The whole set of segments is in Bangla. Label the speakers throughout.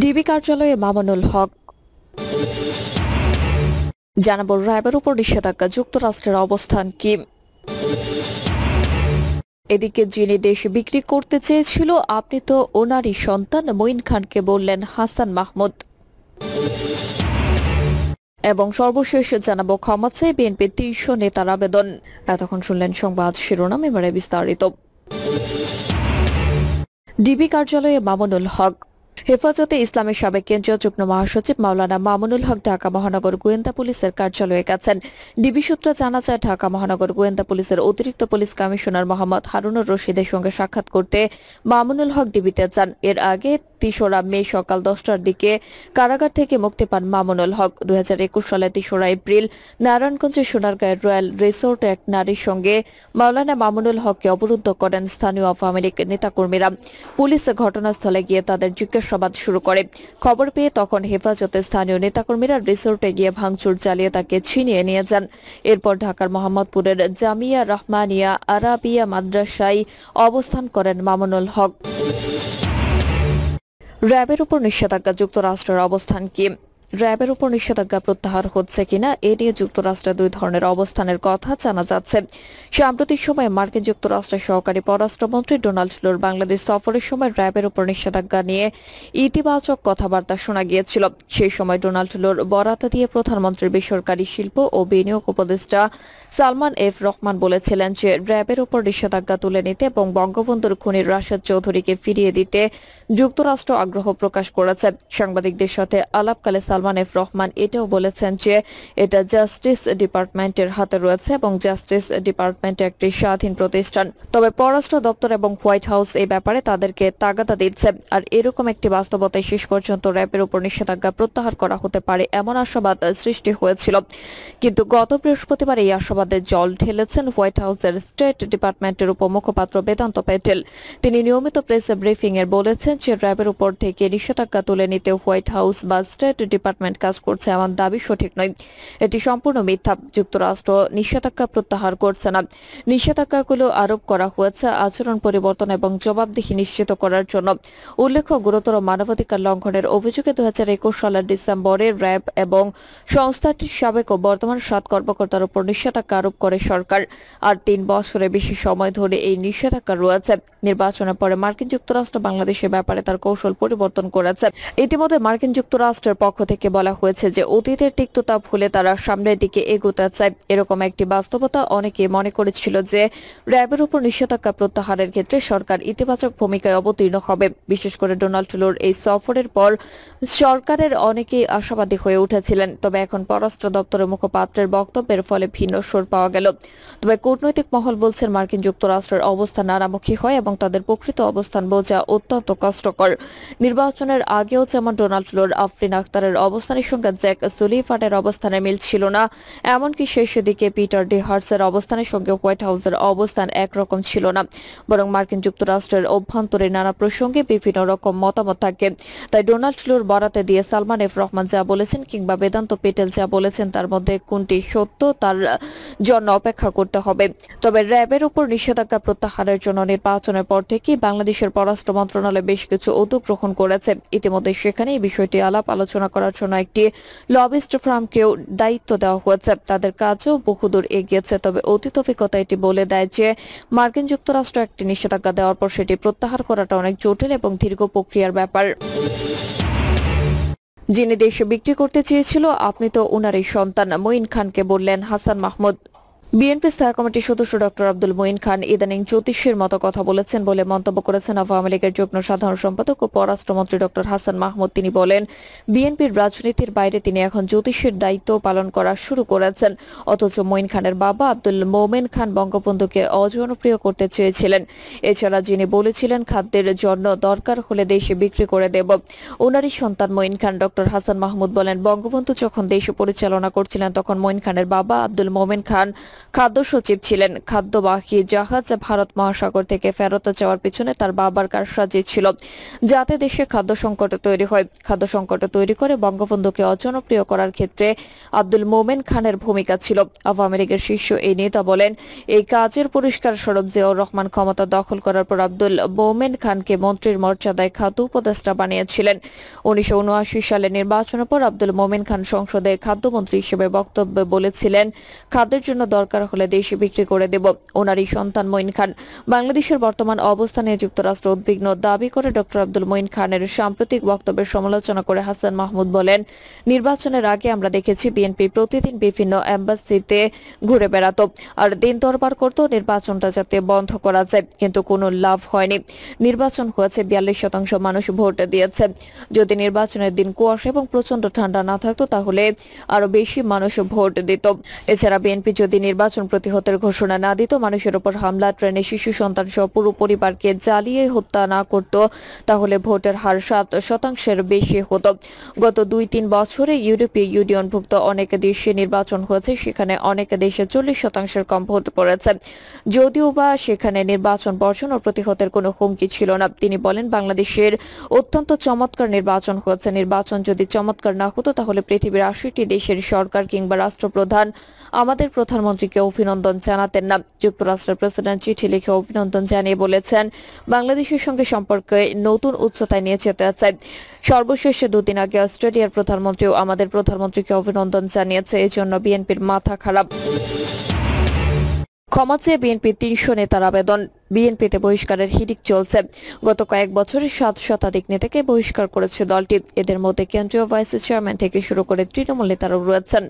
Speaker 1: ডিবি কার্যালয়ে মামুনুল হক। জানাবো র্যাবের উপর নিষেধাজ্ঞা, যুক্তরাষ্ট্রের অবস্থান কি। এদিকে যিনি দেশ বিক্রি করতে চেয়েছিল আপনি তো ওনারই সন্তান, মঈন খানকে বললেন হাসান মাহমুদ। এবং সর্বশেষ জানাবো ক্ষমা চেয়ে বিএনপির ৩০০ নেতার আবেদন। এতক্ষণ শুনলেন সংবাদ শিরোনাম, এবারে বিস্তারিত। ডিবি কার্যালয়ে মামুনুল হক। হেফাজতে ইসলামের সাবেক কেন্দ্রীয় যুগ্ম মহাসচিব মাওলানা মামুনুল হক ঢাকা মহানগর গোয়েন্দা পুলিশের কার্যালয়ে গেছেন। ডিবি সূত্রে জানা যায়, ঢাকা মহানগর গোয়েন্দা পুলিশের অতিরিক্ত পুলিশ কমিশনার মোহাম্মদ হারুনুর রশিদের সঙ্গে সাক্ষাৎ করতে মামুনুল হক ডিবিতে যান। এর আগে ৩রা মে সকাল 10টার দিকে কারাগার থেকে মুক্তি পান মামুনুল হক। ২০২১ সালের ৩রা এপ্রিল নারায়ণগঞ্জের সোনারগাঁয়ের রয়্যাল রিসোর্টে এক নারীর সঙ্গে মাওলানা মামুনুল হককে অবরুদ্ধ করেন স্থানীয় আওয়ামী লীগ নেতাকর্মীরা। পুলিশ ঘটনাস্থলে গিয়ে তাদের জিজ্ঞাসাবাদ শুরু করে। খবর পেয়ে তখন হেফাজতে স্থানীয় নেতাকর্মীরা রিসোর্টে গিয়ে ভাঙচুর চালিয়ে তাকে ছিনিয়ে নিয়ে যান। এরপর ঢাকার মোহাম্মদপুরের জামিয়া রহমানিয়া আরাবিয়া মাদ্রাসায় অবস্থান করেন মামুনুল হক। র্যাবের উপর নিষেধাজ্ঞা, যুক্তরাষ্ট্রের অবস্থান কি। র্যাবের উপর নিষেধাজ্ঞা প্রত্যাহার হচ্ছে কিনা এ নিয়ে যুক্তরাষ্ট্রের দুই ধরনের অবস্থানের কথা জানা যাচ্ছে। সাম্প্রতিক সময়ে মার্কিন যুক্তরাষ্ট্রের সহকারী পররাষ্ট্রমন্ত্রী ডোনাল্ড ট্রাম্পের বাংলাদেশ সফরের সময় র্যাবের উপর নিষেধাজ্ঞা নিয়ে ইতিবাচক কথাবার্তা শোনা গিয়েছিল। সেই সময় ডোনাল্ড ট্রাম্পের বরাত দিয়ে প্রধানমন্ত্রীর বেসরকারি শিল্প ও বিনিয়োগ উপদেষ্টা সালমান এফ রহমান বলেছিলেন যে র্যাবের উপর নিষেধাজ্ঞা তুলে নিতে এবং বঙ্গবন্ধুর খুনি রাশেদ চৌধুরীকে ফিরিয়ে দিতে যুক্তরাষ্ট্র আগ্রহ প্রকাশ করেছে। সাংবাদিকদের সাথে আলাপকালে সালমান এফ রহমান এটাও বলেছেন যে এটা জাস্টিস ডিপার্টমেন্টের হাতে রয়েছে এবং জাস্টিস ডিপার্টমেন্ট একটি স্বাধীন প্রতিষ্ঠান। তবে পররাষ্ট্র দপ্তর এবং হোয়াইট হাউস এই ব্যাপারে তাদেরকে তাগাদা দিচ্ছে। আর এরকম একটি বাস্তবতায় শেষ পর্যন্ত র্যাবের উপর নিষেধাজ্ঞা প্রত্যাহার করা হতে পারে এমন আশাবাদ সৃষ্টি হয়েছিল। কিন্তু গত বৃহস্পতিবার এই আশাবাদে জল ঢেলেছেন হোয়াইট হাউসের স্টেট ডিপার্টমেন্টের উপমুখপাত্র বেদান্ত প্যাটেল। তিনি নিয়মিত প্রেস ব্রিফিং এর বলেছেন যে র্যাবের উপর থেকে নিষেধাজ্ঞা তুলে নিতে হোয়াইট হাউস বা স্টেট ডিপার্টমেন্ট কাজ করছে এমন দাবি সঠিক নয়, এটি সম্পূর্ণ মিথ্যা। যুক্তরাষ্ট্র নিষেধাজ্ঞা প্রত্যাহার করছে না। নিষেধাজ্ঞাগুলো আরোপ করা হয়েছে আচরণ পরিবর্তন এবং জবাবদিহি নিশ্চিত করার জন্য। উল্লেখ্য, গুরুতর মানবাধিকার লঙ্ঘনের অভিযোগে ২০২১ সালের ডিসেম্বরে র্যাব এবং সংস্থাটির সাবেক ও বর্তমান ৭ কর্মকর্তার উপর নিষেধাজ্ঞা আরোপ করে সরকার। আর ৩ বছরের বেশি সময় ধরে এই নিষেধাজ্ঞা রয়েছে। নির্বাচনের পরে মার্কিন যুক্তরাষ্ট্র বাংলাদেশের ব্যাপারে তার কৌশল পরিবর্তন করেছে। ইতিমধ্যে মার্কিন যুক্তরাষ্ট্রের পক্ষ থেকে বলা হয়েছে যে অতীতের তিক্ততা ভুলে তারা সামনের দিকে এগোতে চায়। এরকম একটি বাস্তবতা অনেকে মনে করেছিল যে র্যাবের উপর নিষেধাজ্ঞা প্রত্যাহারের ক্ষেত্রে সরকার ইতিবাচক ভূমিকায় অবতীর্ণ হবে। বিশেষ করে ডোনাল্ড ট্রাম্পের এই সফরের পর সরকারের অনেকেই আশাবাদী হয়ে উঠেছিলেন। তবে এখন পররাষ্ট্র দপ্তরের মুখপাত্রের বক্তব্যের ফলে ভিন্ন সুর পাওয়া গেল। তবে কূটনৈতিক মহল বলছেন মার্কিন যুক্তরাষ্ট্রের অবস্থান নানামুখী হয় এবং তাদের প্রকৃত অবস্থান বোঝা অত্যন্ত কষ্টকর। নির্বাচনের আগেও যেমন ডোনাল্ড ট্রাম্প আফরিন আখতারের অবস্থানের সঙ্গে জ্যাক সুলিভানের অবস্থানের মিল ছিল না, এমনকি শেষ দিকে পিটার ডি হার্টসের অবস্থানের সঙ্গে হোয়াইট হাউসের অবস্থান একরকম ছিল না। বরং মার্কিন যুক্তরাষ্ট্রের অভ্যন্তরে নানা প্রসঙ্গে বিভিন্ন রকম মতামত থাকে। তাই ডোনাল্ড ট্রাম্পের বরাতে দিয়ে সালমান এফ রহমান যা বলেছেন কিংবা বেদান্ত প্যাটেল যা বলেছেন তার মধ্যে কোনটি সত্য তার জন্য অপেক্ষা করতে হবে। তবে র্যাবের উপর নিষেধাজ্ঞা প্রত্যাহারের জন্য নির্বাচনের পর থেকেই বাংলাদেশের পররাষ্ট্র মন্ত্রণালয় বেশ কিছু উদ্যোগ গ্রহণ করেছে। ইতিমধ্যে সেখানে এই বিষয়টি আলাপ আলোচনা করার জন্য একটি লবিস্ট ফার্মকেও দায়িত্ব দেওয়া হয়েছে। তাদের কাজও বহুদূর এগিয়েছে। তবে অতীত অভিজ্ঞতা এটি বলে দেয় যে মার্কিন যুক্তরাষ্ট্র একটি নিষেধাজ্ঞা দেওয়ার পর সেটি প্রত্যাহার করাটা অনেক জটিল এবং দীর্ঘ প্রক্রিয়ার ব্যাপার। যিনি দেশে বিক্রি করতে চেয়েছিল আপনি তো উনারই সন্তান, মঈন খানকে বললেন হাসান মাহমুদ। বিএনপি স্থায়ী কমিটির সদস্য ডক্টর আব্দুল মঈন খান ইদানিং জ্যোতিষীর মতো কথা বলেছেন বলে মন্তব্য করেছেন আওয়ামী লীগের যুগ্ম সাধারণ সম্পাদক ও পররাষ্ট্রমন্ত্রী ডক্টর হাসান মাহমুদ। তিনি বলেন, বিএনপির রাজনীতির বাইরে তিনি এখন জ্যোতিষীর দায়িত্ব পালন করা শুরু করেছেন। অথচ মঈন খানের বাবা আব্দুল মোমেন খান বঙ্গবন্ধুকে অজনপ্রিয় করতে চেয়েছিলেন। এছাড়া যিনি বলেছিলেন খাদ্যের জন্য দরকার হলে দেশে বিক্রি করে দেব, ওনারই সন্তান মঈন খান। ডক্টর হাসান মাহমুদ বলেন, বঙ্গবন্ধু যখন দেশ পরিচালনা করছিলেন তখন মঈন খানের বাবা আব্দুল মোমেন খান খাদ্য সচিব ছিলেন। খাদ্যবাহী জাহাজ ভারত মহাসাগর থেকে ফেরত যাওয়ার পিছনে তার বাবার কারসাজি ছিল, যাতে দেশে খাদ্য সংকট তৈরি হয়। খাদ্য সংকট তৈরি করে বঙ্গবন্ধুকে অজনপ্রিয় করার ক্ষেত্রে আব্দুল মোমেন খানের ভূমিকা ছিল। আওয়ামী লীগের শীর্ষ এই নেতা বলেন, এই কাজের পরিষ্কার স্বরূপ জিয়াউর রহমান ক্ষমতা দখল করার পর আব্দুল মোমেন খানকে মন্ত্রীর মর্যাদায় খাদ্য উপদেষ্টা বানিয়েছিলেন। 1979 সালে নির্বাচনের পর আব্দুল মোমেন খান সংসদে খাদ্যমন্ত্রী হিসেবে বক্তব্যে বলেছিলেন, খাদ্যের জন্য দরকার হলে দেশে বিক্রি করে দেব। ওনারই সন্তান মঈন খান। বাংলাদেশের বর্তমান অবস্থা নিয়ে যুক্তরাষ্ট্র উদ্বিগ্ন দাবি করে ডক্টর আব্দুল মঈন খানের সাম্প্রতিক বক্তব্যের সমালোচনা করে হাসান মাহমুদ বলেন, নির্বাচনের আগে আমরা দেখেছি বিএনপি প্রতিদিন বিভিন্ন এম্বাসিতে ঘুরে বেড়াতো আর দিন দরবার করতো নির্বাচনটা যাতে বন্ধ করা যায়, কিন্তু কোনো লাভ হয়নি। নির্বাচন হয়েছে, 42% মানুষ ভোট দিয়েছে। যদি নির্বাচনের দিন কুয়াশা এবং প্রচন্ড ঠান্ডা না থাকতো তাহলে আরো বেশি মানুষ ভোট দিত। এছাড়া বিএনপি যদি নির্বাচন প্রতিহতের ঘোষণা না দিত, মানুষের উপর হামলা, ট্রেনে শিশু সন্তান সহ পুরো পরিবারকে জ্বালিয়ে হত্যা না করত, তাহলে ভোটের হার 7% বেশি হতো। গত 2-3 বছরে ইউরোপীয় ইউনিয়নভুক্ত অনেক দেশে নির্বাচন হয়েছে, সেখানে অনেক দেশে 40% কম ভোট পড়েছে, যদিও বা সেখানে নির্বাচন বর্জন ও প্রতিহতের কোনো হুমকি ছিল না। তিনি বলেন, বাংলাদেশের অত্যন্ত চমৎকার নির্বাচন হয়েছে। নির্বাচন যদি চমৎকার না হতো তাহলে পৃথিবীর 80টি দেশের সরকার কিংবা রাষ্ট্রপ্রধান আমাদের প্রধানমন্ত্রীকে অভিনন্দন জানাতেন না। যুক্তরাষ্ট্রের প্রেসিডেন্ট চিঠি লিখে অভিনন্দন জানিয়ে বলেছেন, বাংলাদেশের সঙ্গে সম্পর্কে নতুন উচ্চতায় নিয়ে যেতে চায়। সর্বশেষ 2 দিন আগে অস্ট্রেলিয়ার প্রধানমন্ত্রীও আমাদের প্রধানমন্ত্রীকে অভিনন্দন জানিয়েছে, এজন্য বিএনপির মাথা খারাপ। ক্ষমা চেয়ে বিএনপির 300 নেতার আবেদন। বিএনপিতে বহিষ্কারের হিড়িক চলছে। গত কয়েক বছরে 7 শতাধিক নেতাকে বহিষ্কার করেছে দলটি। এদের মধ্যে কেন্দ্রীয় ভাইস চেয়ারম্যান থেকে শুরু করে তৃণমূল নেতারাও রয়েছেন।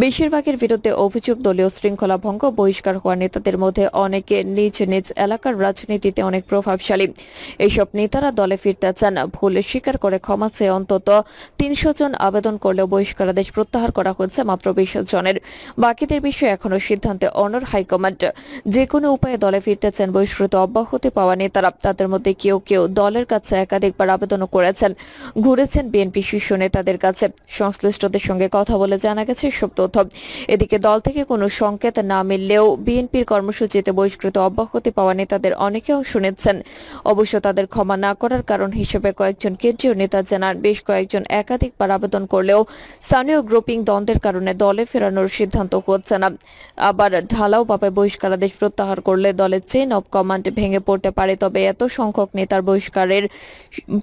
Speaker 1: বেশিরভাগের বিরুদ্ধে অভিযোগ, দলীয় শৃঙ্খলা ভঙ্গ। বহিষ্কার হওয়া নেতাদের মধ্যে অনেকে নিজ নিজ এলাকার রাজনীতিতে অনেক প্রভাবশালী। এইসব নেতারা দলে ফিরতে চান। ভুল স্বীকার করে ক্ষমা চেয়ে অন্তত 300 জন আবেদন করলেও বহিষ্কারাদেশ প্রত্যাহার করা হয়েছে মাত্র 20 জনের। বাকিদের বিষয়ে এখনো সিদ্ধান্তে অনড় হাইকমান্ড। যে কোনো উপায়ে দলে ফিরতে চান বহিষ্কৃত অব্যাহতি পাওয়া নেতারা। তাদের মধ্যে কেউ কেউ দলের কাছে একাধিকবার আবেদনও করেছেন, ঘুরেছেন বিএনপি শীর্ষ নেতাদের কাছে। সংশ্লিষ্টদের সঙ্গে কথা বলে জানা গেছে এসব তথ্য। এদিকে দল থেকে কোনো সংকেত না মিললেও বিএনপির কর্মসূচিতে বহিষ্কৃত অব্যাহতি পাওয়া নেতাদের অনেকে অংশ নিচ্ছেন। অবশ্য তাদের ক্ষমা না করার কারণ হিসেবে কয়েকজন কেন্দ্রীয় নেতা জানান, বেশ কয়েকজন একাধিকবার আবেদন করলেও স্থানীয় গ্রুপিং দ্বন্দ্বের কারণে দলে ফেরানোর সিদ্ধান্ত হচ্ছে না। আবার ঢালাওভাবে বহিষ্কারাদেশ প্রত্যাহার করলে দলের চেইন অব কমান্ড ভেঙে পড়তে পারে। তবে এত সংখ্যক নেতার বহিষ্কারের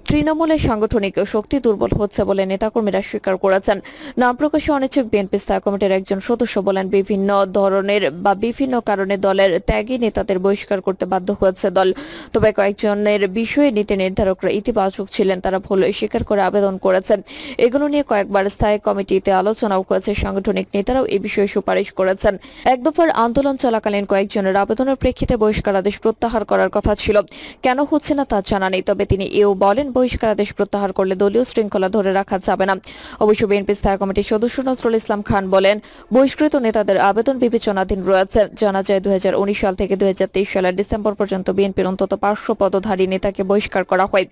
Speaker 1: তৃণমূলের সাংগঠনিক শক্তি দুর্বল হচ্ছে বলে নেতাকর্মীরা স্বীকার করেছেন। নাম প্রকাশে অনিচ্ছুক বিএনপি স্থায়ী কমিটির একজন সদস্য বলেন, বিভিন্ন ধরনের বা বিভিন্ন কারণে দলের ত্যাগী নেতাদের বহিষ্কার করতে বাধ্য হয়েছে দল। তবে কয়েকজনের বিষয়ে নীতি নির্ধারকরা ইতিবাচক ছিলেন, তারা ভুল স্বীকার করে আবেদন করেছেন। এগুলো নিয়ে কয়েকবার স্থায়ী কমিটিতে আলোচনাও হয়েছে। সাংগঠনিক নেতারাও এই বিষয়ে সুপারিশ করেছেন। এক দফার আন্দোলন চলাকালীন কয়েকজনের আবেদনের প্রেক্ষিতে বহিষ্কারাদেশ প্রত্যাহার করার কথা ছিল, কেন হচ্ছে না তা জানা নেই। তবে তিনি এও বলেন, বহিষ্কারাদেশ প্রত্যাহার করলে দলীয় শৃঙ্খলা ধরে রাখা যাবে না। অবশ্য বিএনপি স্থায়ী কমিটির সদস্য নজরুল ইসলাম খান বলেন, বহিষ্কৃত নেতাদের আবেদন বিবেচনাধীন রয়েছে। জানা যায় 2019 সাল থেকে 2023 সালের ডিসেম্বর পর্যন্ত বিএনপির অন্তত 500 পদধারী নেতাকে বহিষ্কার করা হয়।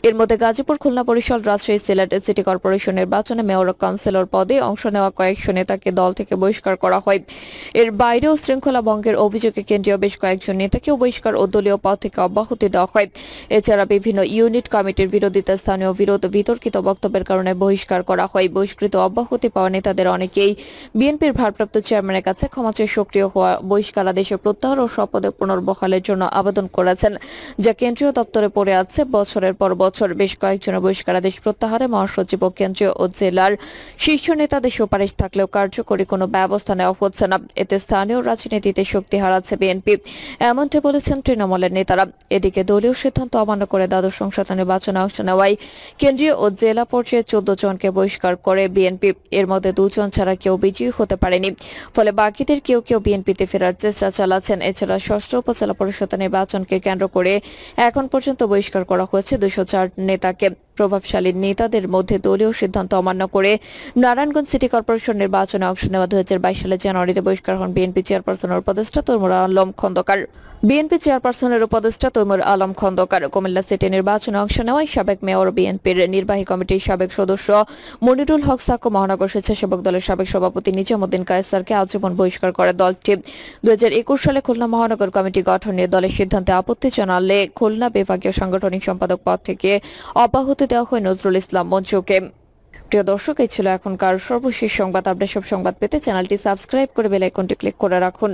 Speaker 1: এর মধ্যে গাজীপুর, খুলনা, বরিশাল, রাজশাহী, সিলেট সিটি কর্পোরেশন নির্বাচনে মেয়র ও কাউন্সিলর পদে অংশ নেওয়া কয়েকশো নেতাকে দল থেকে বহিষ্কার করা হয়। এর বাইরেও শৃঙ্খলা ভঙ্গের অভিযোগে কেন্দ্রীয় বেশ কয়েকজন নেতাকেও বহিষ্কার ও দলীয় পদ থেকে অব্যাহতি দেওয়া হয়। এছাড়া বিভিন্ন ইউনিট কমিটির বিরোধিতা, স্থানীয় বিরোধ, বিতর্কিত বক্তব্যের কারণে বহিষ্কার করা হয়। বহিষ্কৃত অব্যাহতি পাওয়া নেতাদের অনেকেই বিএনপির ভারপ্রাপ্ত চেয়ারম্যানের কাছে ক্ষমা চেয়ে সক্রিয় হওয়া বহিষ্কারাদেশে প্রত্যাহার ও স্বপদে পুনর্বহালের জন্য আবেদন করেছেন, যা কেন্দ্রীয় দপ্তরে পড়ে আছে বছরের পর বছর। বেশ কয়েকজনের বহিষ্কারাদেশ প্রত্যাহারে মহাসচিব ও কেন্দ্রীয় ও জেলার শীর্ষ নেতাদের সুপারিশ থাকলেও কার্যকরী কোনো ব্যবস্থা নেওয়া হচ্ছে না। এতে স্থানীয় রাজনীতিতে শক্তি হারাচ্ছে বিএনপি, এমনটি বলেছেন তৃণমূলের নেতারা। এদিকে দলীয় সিদ্ধান্ত অমান্য করে দ্বাদশ সংসদ নির্বাচনে অংশ নেওয়ায় কেন্দ্রীয় ও জেলা পর্যায়ে 14 জনকে বহিষ্কার করে বিএনপি। এর মধ্যে 2 জন ছাড়া কেউ বিজয়ী হতে পারেনি। ফলে বাকিদের কেউ কেউ বিএনপিতে ফেরার চেষ্টা চালাচ্ছেন। এছাড়া ষষ্ঠ উপজেলা পরিষদ নির্বাচনকে কেন্দ্র করে এখন পর্যন্ত বহিষ্কার করা হয়েছে 204 নেতাকে। প্রভাবশালী নেতাদের মধ্যে দলীয় সিদ্ধান্ত অমান্য করে নারায়ণগঞ্জ সিটি কর্পোরেশন নির্বাচনে অংশ নেওয়া 2022 সালের জানুয়ারিতে বহিষ্কার হন বিএনপি চেয়ারপারসনের উপদেষ্টা তৈমুর আলম খন্দকার। বিএনপি চেয়ারপারসনের উপদেষ্টা তৈমুর আলম খন্দকার কুমিল্লা সিটি নির্বাচনে অংশ নেওয়ায় সাবেক মেয়র বিএনপির নির্বাহী কমিটির সাবেক সদস্য মনিরুল হক সাক্ষ্য, মহানগর স্বেচ্ছাসেবক দলের সাবেক সভাপতি নিজামুদ্দিন কায়েসারকে আজীবন বহিষ্কার করে দলটি। 2021 সালে খুলনা মহানগর কমিটি গঠন নিয়ে দলের সিদ্ধান্তে আপত্তি জানালে খুলনা বিভাগীয় সাংগঠনিক সম্পাদক পদ থেকে অব্যাহতি দেওয়া হয় নজরুল ইসলাম মঞ্জুকে। প্রিয় দর্শক, এই ছিল এখনকার সর্বশেষ সংবাদ। আপডেট সব সংবাদ পেতে চ্যানেলটি সাবস্ক্রাইব করে বেল আইকনটি ক্লিক করে রাখুন।